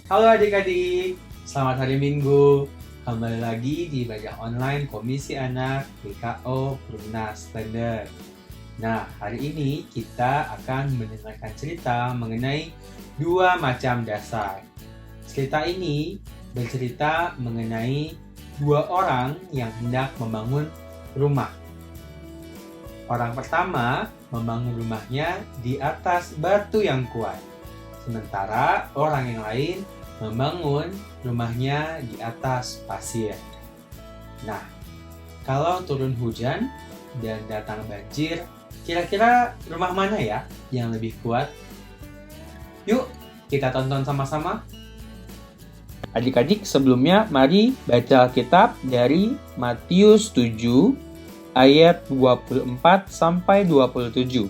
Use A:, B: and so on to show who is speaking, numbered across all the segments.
A: Halo adik-adik, selamat hari Minggu. Kembali lagi di Belajar Online Komisi Anak BKO Perumnas Klender. Nah, hari ini kita akan mendengarkan cerita mengenai dua macam dasar. Cerita ini bercerita mengenai dua orang yang hendak membangun rumah. Orang pertama membangun rumahnya di atas batu yang kuat. Sementara orang yang lain membangun rumahnya di atas pasir. Nah, kalau turun hujan dan datang banjir, kira-kira rumah mana ya yang lebih kuat? Yuk, kita tonton sama-sama. Adik-adik, sebelumnya mari baca Alkitab dari Matius 7 ayat 24 sampai 27.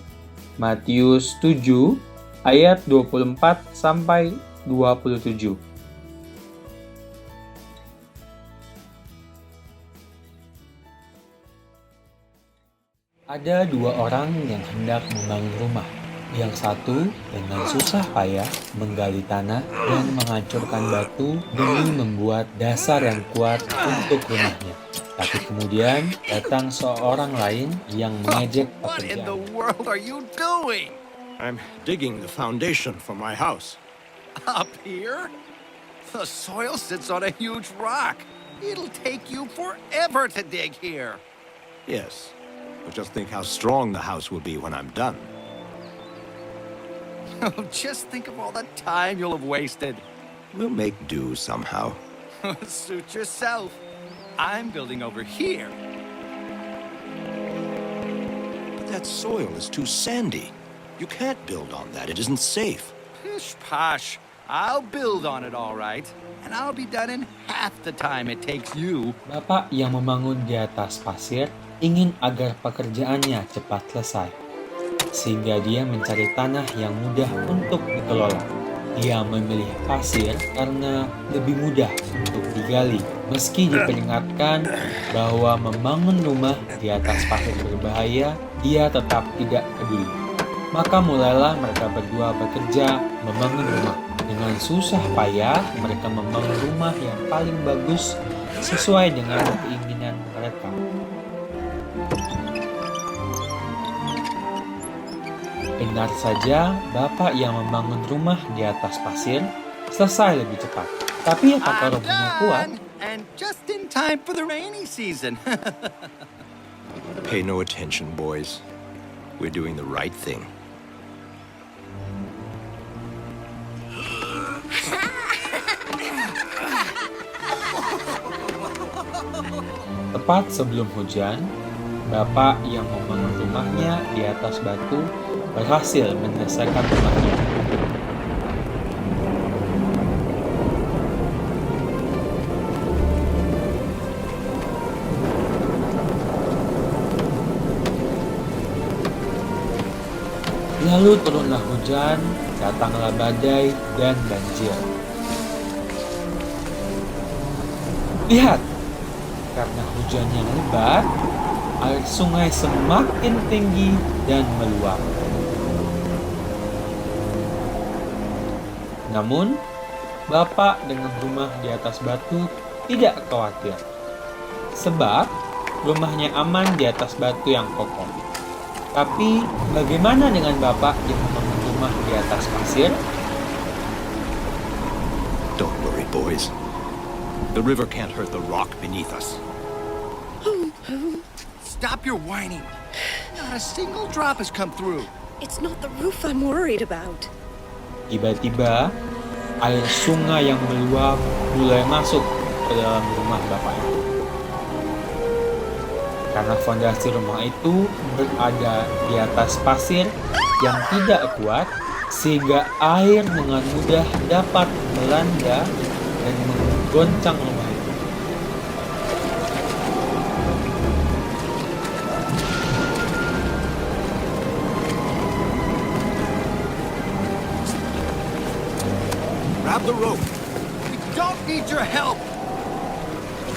A: Matius 7 ayat 24 sampai 27. Ada dua orang yang hendak membangun rumah. Yang satu dengan susah payah menggali tanah dan menghancurkan batu demi membuat dasar yang kuat untuk rumahnya. Tapi kemudian datang seorang lain yang mengejek pekerjaan.
B: What in the world are you doing?
C: I'm digging the foundation for my house.
B: Up here? The soil sits on a huge rock. It'll take you forever to dig here.
C: Yes, but just think how strong the house will be when I'm done.
B: Just think of all the time you'll have wasted.
C: We'll make do somehow.
B: Suit yourself. I'm building over here.
C: But that soil is too sandy. You can't build on that. It isn't safe.
B: Pish posh. I'll build on it all right. And I'll be done in half the time it takes you.
A: Bapak yang membangun di atas pasir ingin agar pekerjaannya cepat selesai, sehingga dia mencari tanah yang mudah untuk dikelola. Dia memilih pasir karena lebih mudah untuk digali. Meski diperingatkan bahwa membangun rumah di atas pasir berbahaya, dia tetap tidak peduli. Maka mulailah mereka berdua bekerja membangun rumah. Dengan susah payah, mereka membangun rumah yang paling bagus sesuai dengan keinginan mereka. Benar saja, Bapak yang membangun rumah di atas pasir selesai lebih cepat. Tapi apakah rumahnya kuat?
B: And just in time for the rainy season.
C: Pay no attention, boys. We're doing the right thing.
A: Tepat sebelum hujan, Bapak yang membangun rumahnya di atas batu berhasil menyelesaikan rumahnya. Lalu turunlah hujan, datanglah badai dan banjir. Lihat, karena hujan yang lebat, air sungai semakin tinggi dan meluap. Namun, Bapak dengan rumah di atas batu tidak khawatir, sebab rumahnya aman di atas batu yang kokoh. Tapi, bagaimana dengan Bapak yang membangun rumah di atas pasir?
C: Don't worry, boys. The river can't hurt the rock beneath us.
B: Stop your whining. Not a single drop has come through.
D: It's not the roof I'm worried about.
A: Tiba-tiba, air sungai yang meluap mulai masuk ke dalam rumah Bapak itu. Karena fondasi rumah itu berada di atas pasir yang tidak kuat, sehingga air dengan mudah dapat melanda dan menggoncang rumah itu.
C: Grab the rope.
B: We don't need your help.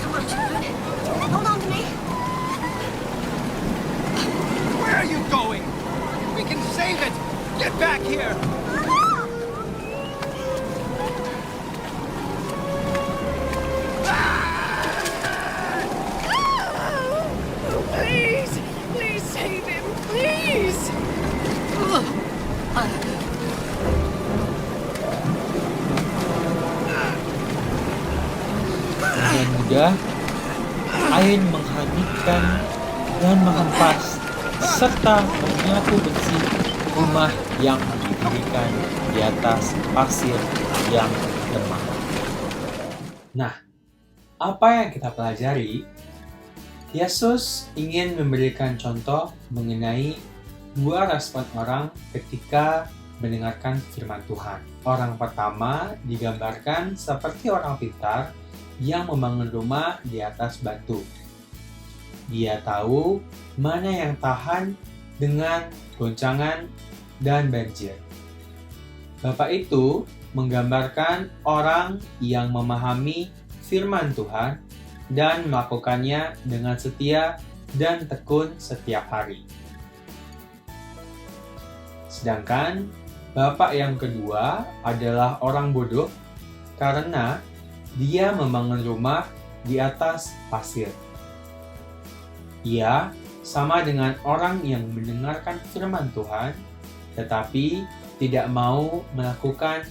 D: Come on, Chad. Hold on to me.
B: Where are you going? We can save it. Get back here.
A: membersihkan dan menghempas serta menyapu bersih rumah yang didirikan di atas pasir yang lemah. Nah, apa yang kita pelajari? Yesus ingin memberikan contoh mengenai dua respon orang ketika mendengarkan firman Tuhan. Orang pertama digambarkan seperti orang pintar yang membangun rumah di atas batu. Dia tahu mana yang tahan dengan goncangan dan banjir. Bapak itu menggambarkan orang yang memahami firman Tuhan dan melakukannya dengan setia dan tekun setiap hari. Sedangkan bapak yang kedua adalah orang bodoh karena dia membangun rumah di atas pasir. Ia sama dengan orang yang mendengarkan firman Tuhan, tetapi tidak mau melakukan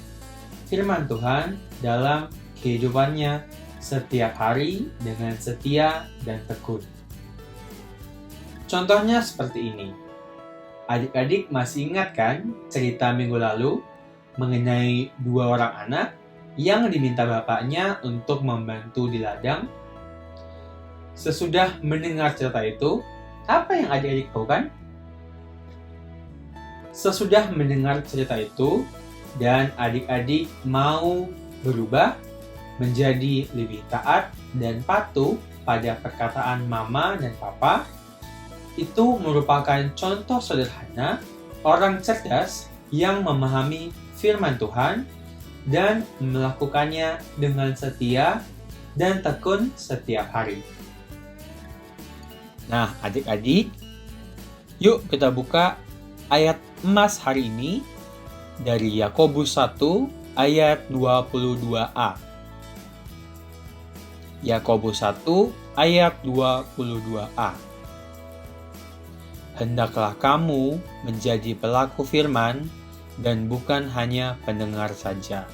A: firman Tuhan dalam kehidupannya setiap hari dengan setia dan tekun. Contohnya seperti ini. Adik-adik masih ingat kan cerita minggu lalu mengenai dua orang anak yang diminta bapaknya untuk membantu di ladang? Sesudah mendengar cerita itu, apa yang adik-adik lakukan? Sesudah mendengar cerita itu, dan adik-adik mau berubah menjadi lebih taat dan patuh pada perkataan mama dan papa, itu merupakan contoh sederhana orang cerdas yang memahami firman Tuhan dan melakukannya dengan setia dan tekun setiap hari. Nah, adik-adik, yuk kita buka ayat emas hari ini dari Yakobus 1 ayat 22a. Yakobus 1 ayat 22a. Hendaklah kamu menjadi pelaku firman dan bukan hanya pendengar saja,